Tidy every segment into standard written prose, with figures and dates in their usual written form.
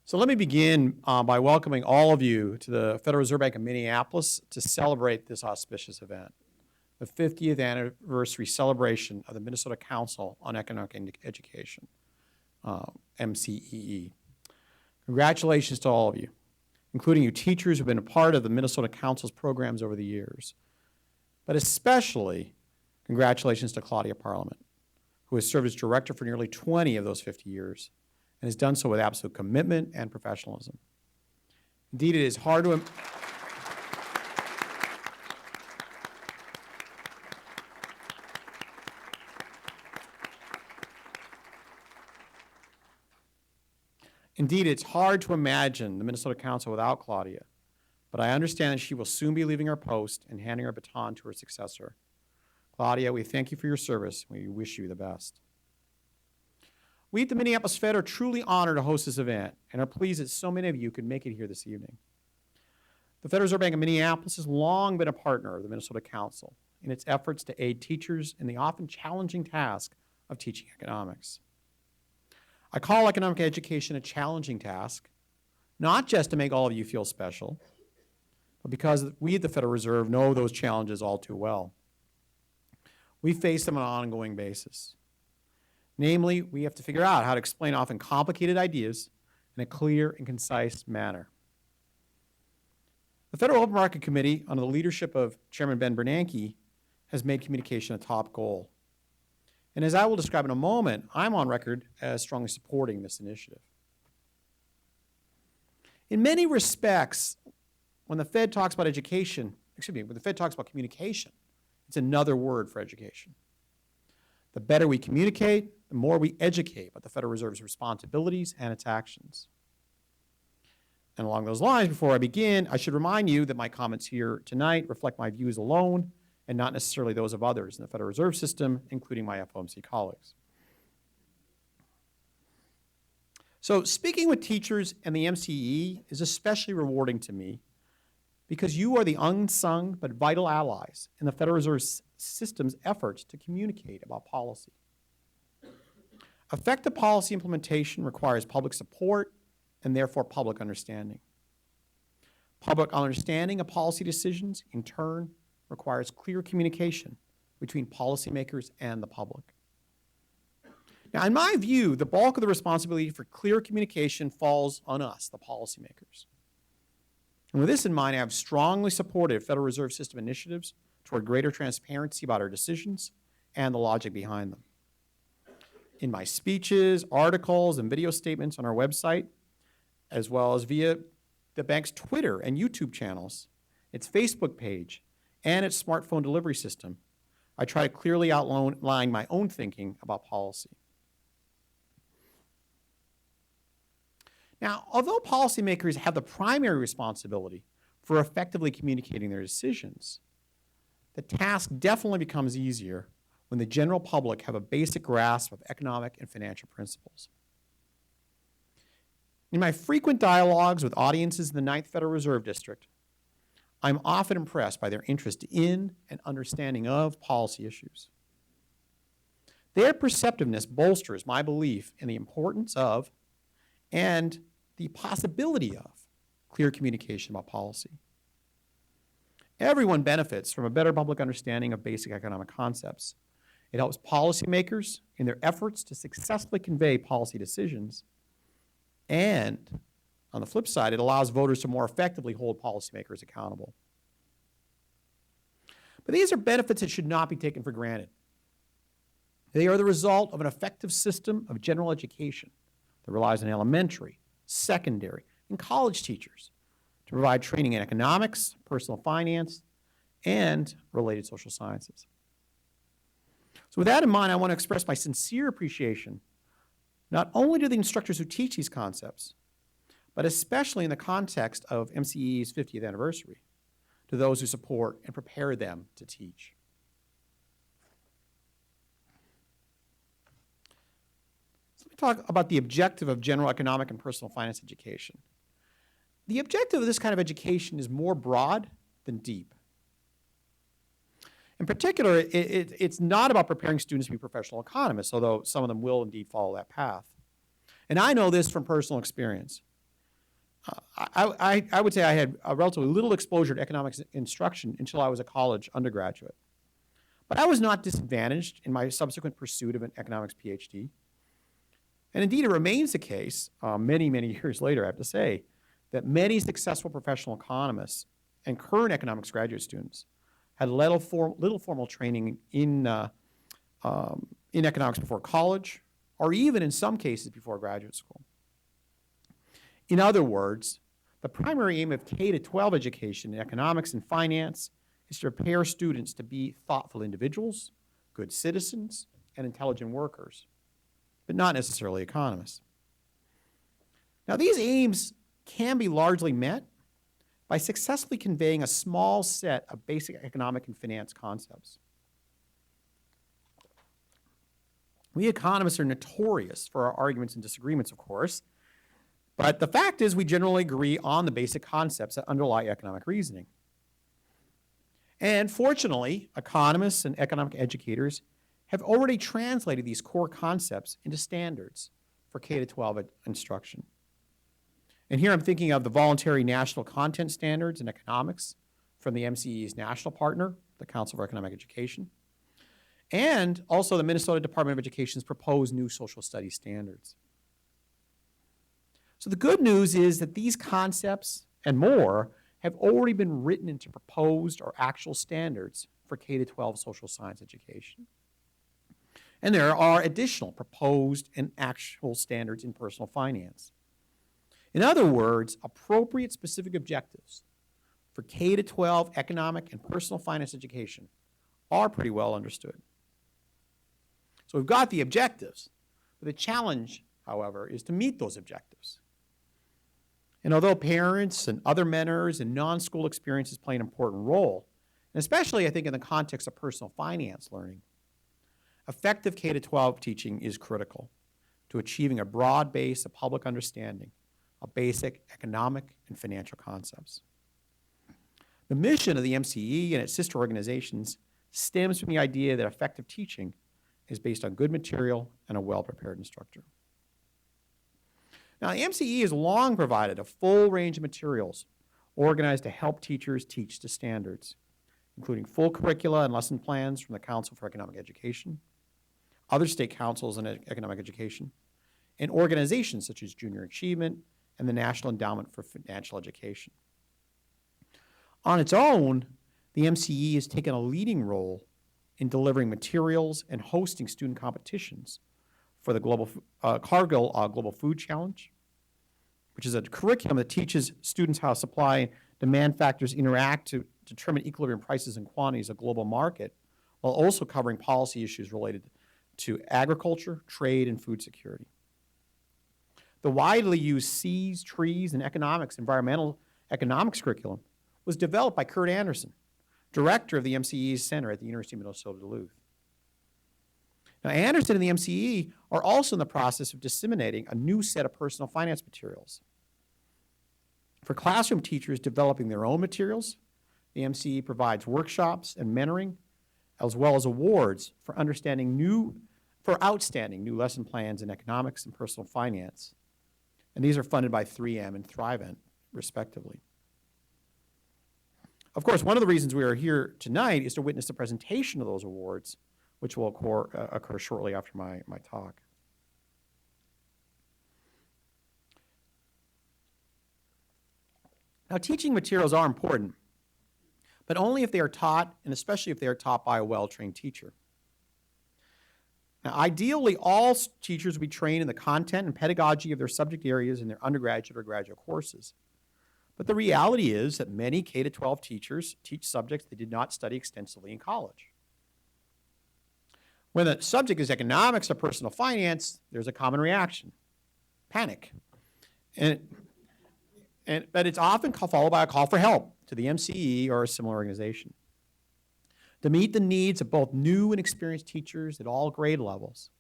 So let me begin by welcoming all of you to the Federal Reserve Bank of Minneapolis to celebrate this auspicious event, the 50th anniversary celebration of the Minnesota Council on Economic Education, MCEE. Congratulations to all of you, including you teachers who have been a part of the Minnesota Council's programs over the years. But especially, congratulations to Claudia Parliament, who has served as director for nearly 20 of those 50 years and has done so with absolute commitment and professionalism. Indeed, it is hard to Indeed, it's hard to imagine the Minnesota Council without Claudia, but I understand that she will soon be leaving her post and handing her baton to her successor. Claudia, we thank you for your service. We wish you the best. We at the Minneapolis Fed are truly honored to host this event and are pleased that so many of you could make it here this evening. The Federal Reserve Bank of Minneapolis has long been a partner of the Minnesota Council in its efforts to aid teachers in the often challenging task of teaching economics. I call economic education a challenging task, not just to make all of you feel special, but because we at the Federal Reserve know those challenges all too well. We face them on an ongoing basis. Namely, we have to figure out how to explain often complicated ideas in a clear and concise manner. The Federal Open Market Committee, under the leadership of Chairman Ben Bernanke, has made communication a top goal. And as I will describe in a moment, I'm on record as strongly supporting this initiative. In many respects, when the Fed talks about education, when the Fed talks about communication, it's another word for education. The better we communicate, the more we educate about the Federal Reserve's responsibilities and its actions. And along those lines, before I begin, I should remind you that my comments here tonight reflect my views alone and not necessarily those of others in the Federal Reserve System, including my FOMC colleagues. So speaking with teachers and the MCE is especially rewarding to me because you are the unsung but vital allies in the Federal Reserve System's efforts to communicate about policy. Effective policy implementation requires public support and therefore public understanding. Public understanding of policy decisions, in turn, requires clear communication between policymakers and the public. Now, in my view, the bulk of the responsibility for clear communication falls on us, the policymakers. And with this in mind, I have strongly supported Federal Reserve System initiatives toward greater transparency about our decisions and the logic behind them. In my speeches, articles, and video statements on our website, as well as via the bank's Twitter and YouTube channels, its Facebook page, and its smartphone delivery system, I try to clearly outline my own thinking about policy. Now, although policymakers have the primary responsibility for effectively communicating their decisions, the task definitely becomes easier when the general public have a basic grasp of economic and financial principles. In my frequent dialogues with audiences in the 9th Federal Reserve District, I'm often impressed by their interest in and understanding of policy issues. Their perceptiveness bolsters my belief in the importance of and the possibility of clear communication about policy. Everyone benefits from a better public understanding of basic economic concepts. It helps policymakers in their efforts to successfully convey policy decisions. And on the flip side, it allows voters to more effectively hold policymakers accountable. But these are benefits that should not be taken for granted. They are the result of an effective system of general education that relies on elementary, secondary, and college teachers to provide training in economics, personal finance, and related social sciences. So with that in mind, I want to express my sincere appreciation not only to the instructors who teach these concepts, but especially in the context of MCEE's 50th anniversary, to those who support and prepare them to teach. So let me talk about the objective of general economic and personal finance education. The objective of this kind of education is more broad than deep. In particular, it's not about preparing students to be professional economists, although some of them will indeed follow that path. And I know this from personal experience. I would say I had a relatively little exposure to economics instruction until I was a college undergraduate. But I was not disadvantaged in my subsequent pursuit of an economics PhD. And indeed, it remains the case, many, many years later, I have to say, that many successful professional economists and current economics graduate students had little formal training in economics before college, or even in some cases before graduate school. In other words, the primary aim of K-12 education in economics and finance is to prepare students to be thoughtful individuals, good citizens, and intelligent workers, but not necessarily economists. Now, these aims can be largely met by successfully conveying a small set of basic economic and finance concepts. We economists are notorious for our arguments and disagreements, of course, but the fact is we generally agree on the basic concepts that underlie economic reasoning. And fortunately, economists and economic educators have already translated these core concepts into standards for K-12 instruction. And here I'm thinking of the voluntary national content standards in economics from the MCE's national partner, the Council for Economic Education, and also the Minnesota Department of Education's proposed new social studies standards. So the good news is that these concepts and more have already been written into proposed or actual standards for K-12 social science education. And there are additional proposed and actual standards in personal finance. In other words, appropriate specific objectives for K-12 economic and personal finance education are pretty well understood. So we've got the objectives, but the challenge, however, is to meet those objectives. And although parents and other mentors and non-school experiences play an important role, and especially I think in the context of personal finance learning, effective K-12 teaching is critical to achieving a broad base of public understanding of basic economic and financial concepts. The mission of the MCE and its sister organizations stems from the idea that effective teaching is based on good material and a well-prepared instructor. Now, the MCE has long provided a full range of materials organized to help teachers teach to standards, including full curricula and lesson plans from the Council for Economic Education, other state councils on economic education, and organizations such as Junior Achievement and the National Endowment for Financial Education. On its own, the MCE has taken a leading role in delivering materials and hosting student competitions for the Cargill Global Food Challenge, which is a curriculum that teaches students how supply and demand factors interact to determine equilibrium prices and quantities of global market, while also covering policy issues related to agriculture, trade, and food security. The widely used Seas, Trees, and Environmental Economics curriculum was developed by Kurt Anderson, director of the MCE's Center at the University of Minnesota Duluth. Now, Anderson and the MCE are also in the process of disseminating a new set of personal finance materials. For classroom teachers developing their own materials, the MCE provides workshops and mentoring, as well as awards for outstanding new lesson plans in economics and personal finance. And these are funded by 3M and Thrivent, respectively. Of course, one of the reasons we are here tonight is to witness the presentation of those awards, which will occur shortly after my talk. Now, teaching materials are important, but only if they are taught, and especially if they are taught by a well-trained teacher. Now, ideally, all teachers will be trained in the content and pedagogy of their subject areas in their undergraduate or graduate courses. But the reality is that many K-12 teachers teach subjects they did not study extensively in college. When the subject is economics or personal finance, there's a common reaction: panic. But it's often followed by a call for help to the MCE or a similar organization. To meet the needs of both new and experienced teachers at all grade levels,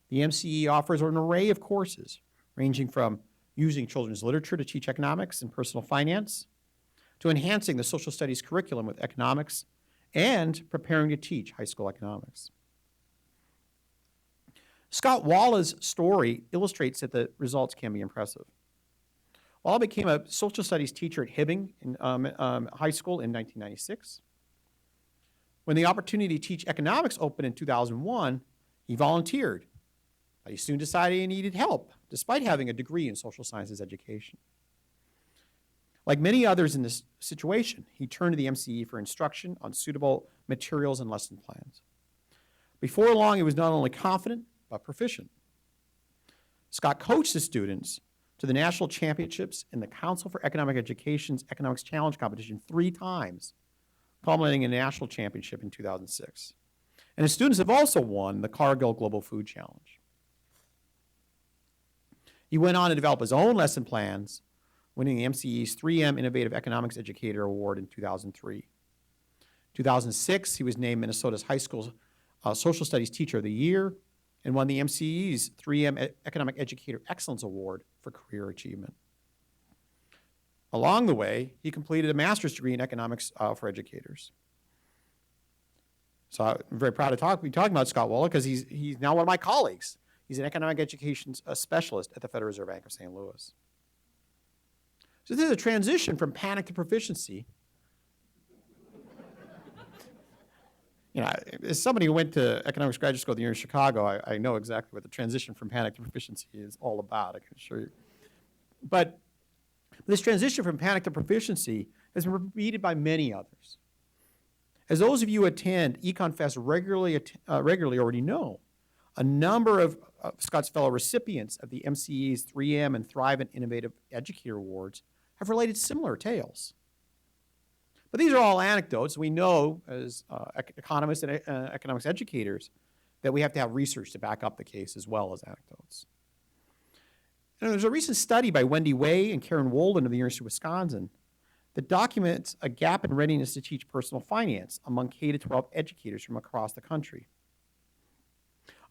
the MCE offers an array of courses ranging from using children's literature to teach economics and personal finance, to enhancing the social studies curriculum with economics, and preparing to teach high school economics. Scott Walla's story illustrates that the results can be impressive. Walla became a social studies teacher at Hibbing in, High School in 1996. When the opportunity to teach economics opened in 2001, he volunteered. But he soon decided he needed help, despite having a degree in social sciences education. Like many others in this situation, he turned to the MCE for instruction on suitable materials and lesson plans. Before long, he was not only confident, but proficient. Scott coached his students to the national championships in the Council for Economic Education's Economics Challenge competition 3 times, culminating in a national championship in 2006. And his students have also won the Cargill Global Food Challenge. He went on to develop his own lesson plans, winning the MCE's 3M Innovative Economics Educator Award in 2003. 2006, he was named Minnesota's High School Social Studies Teacher of the Year and won the MCE's 3M Economic Educator Excellence Award for career achievement. Along the way, he completed a master's degree in economics for educators. So I'm very proud to be talking about Scott Walla because he's now one of my colleagues. He's an economic education specialist at the Federal Reserve Bank of St. Louis. So this is a transition from panic to proficiency. You know, as somebody who went to economics graduate school at the University of Chicago, I know exactly what the transition from panic to proficiency is all about, I can assure you. But this transition from panic to proficiency has been repeated by many others. As those of you who attend EconFest regularly already know, a number of Scott's fellow recipients of the MCE's 3M and Thrive and Innovative Educator Awards have related similar tales. But these are all anecdotes. We know as economists and economics educators that we have to have research to back up the case as well as anecdotes. And there's a recent study by Wendy Way and Karen Wolden of the University of Wisconsin that documents a gap in readiness to teach personal finance among K-12 educators from across the country.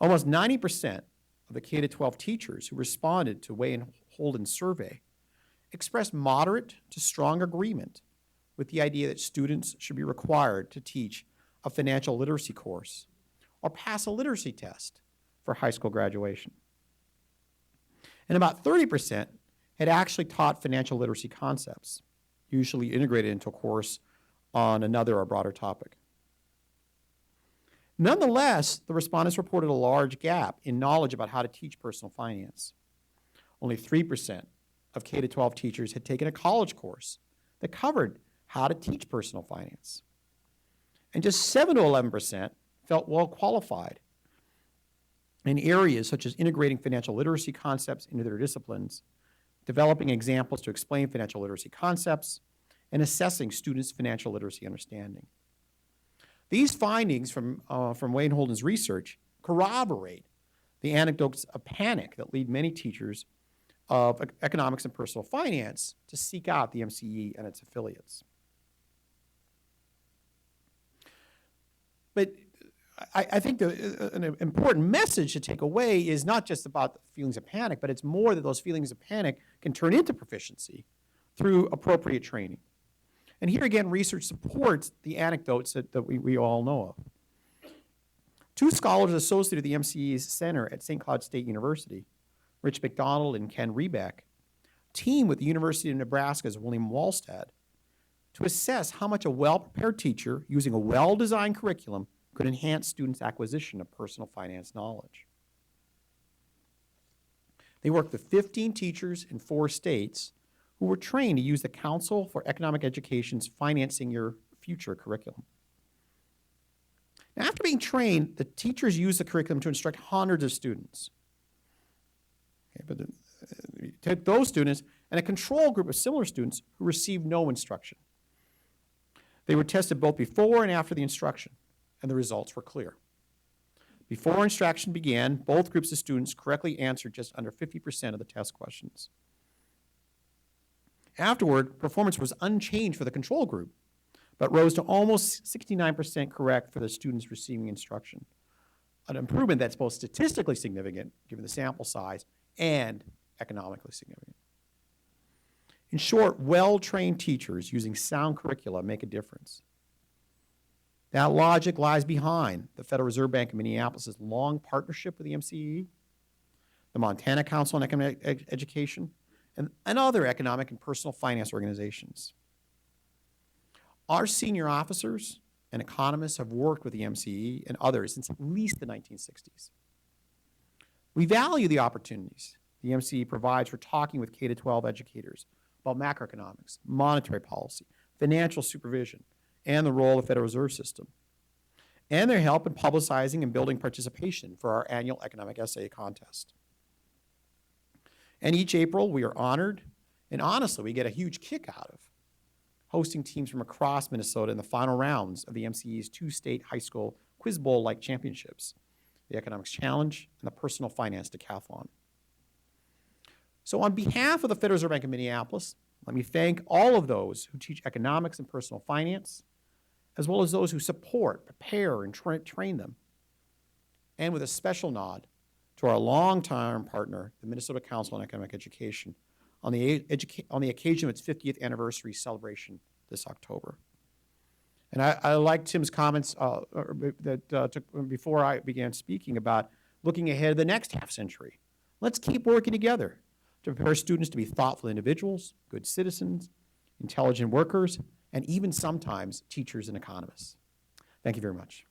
Almost 90% of the K-12 teachers who responded to Way and Holden's survey expressed moderate to strong agreement with the idea that students should be required to teach a financial literacy course or pass a literacy test for high school graduation. And about 30% had actually taught financial literacy concepts, usually integrated into a course on another or broader topic. Nonetheless, the respondents reported a large gap in knowledge about how to teach personal finance. Only 3% of K-12 teachers had taken a college course that covered how to teach personal finance. And just 7 to 11% felt well qualified in areas such as integrating financial literacy concepts into their disciplines, developing examples to explain financial literacy concepts, and assessing students' financial literacy understanding. These findings from Wayne Holden's research corroborate the anecdotes of panic that lead many teachers of economics and personal finance to seek out the MCE and its affiliates. But I think an important message to take away is not just about the feelings of panic, but it's more that those feelings of panic can turn into proficiency through appropriate training. And here again, research supports the anecdotes that we all know of. 2 scholars associated with the MCE's Center at St. Cloud State University, Rich McDonald and Ken Rebeck, teamed with the University of Nebraska's William Wallstad to assess how much a well-prepared teacher using a well-designed curriculum could enhance students' acquisition of personal finance knowledge. They worked with 15 teachers in 4 states who were trained to use the Council for Economic Education's Financing Your Future curriculum. Now, after being trained, the teachers used the curriculum to instruct hundreds of students. Okay, but you take those students and a control group of similar students who received no instruction. They were tested both before and after the instruction, and the results were clear. Before instruction began, both groups of students correctly answered just under 50% of the test questions. Afterward, performance was unchanged for the control group, but rose to almost 69% correct for the students receiving instruction, an improvement that's both statistically significant, given the sample size, and economically significant. In short, well-trained teachers using sound curricula make a difference. That logic lies behind the Federal Reserve Bank of Minneapolis' long partnership with the MCE, the Montana Council on Economic Education, and other economic and personal finance organizations. Our senior officers and economists have worked with the MCE and others since at least the 1960s. We value the opportunities the MCE provides for talking with K-12 educators about macroeconomics, monetary policy, financial supervision, and the role of the Federal Reserve System, and their help in publicizing and building participation for our annual economic essay contest. And each April, we are honored, and honestly, we get a huge kick out of hosting teams from across Minnesota in the final rounds of the MCE's two-state high school quiz bowl-like championships, the Economics Challenge and the Personal Finance Decathlon. So on behalf of the Federal Reserve Bank of Minneapolis, let me thank all of those who teach economics and personal finance, as well as those who support, prepare, and train them. And with a special nod to our longtime partner, the Minnesota Council on Economic Education, on the occasion of its 50th anniversary celebration this October. And I like Tim's comments before I began speaking about looking ahead to the next half century. Let's keep working together to prepare students to be thoughtful individuals, good citizens, intelligent workers, and even sometimes teachers and economists. Thank you very much.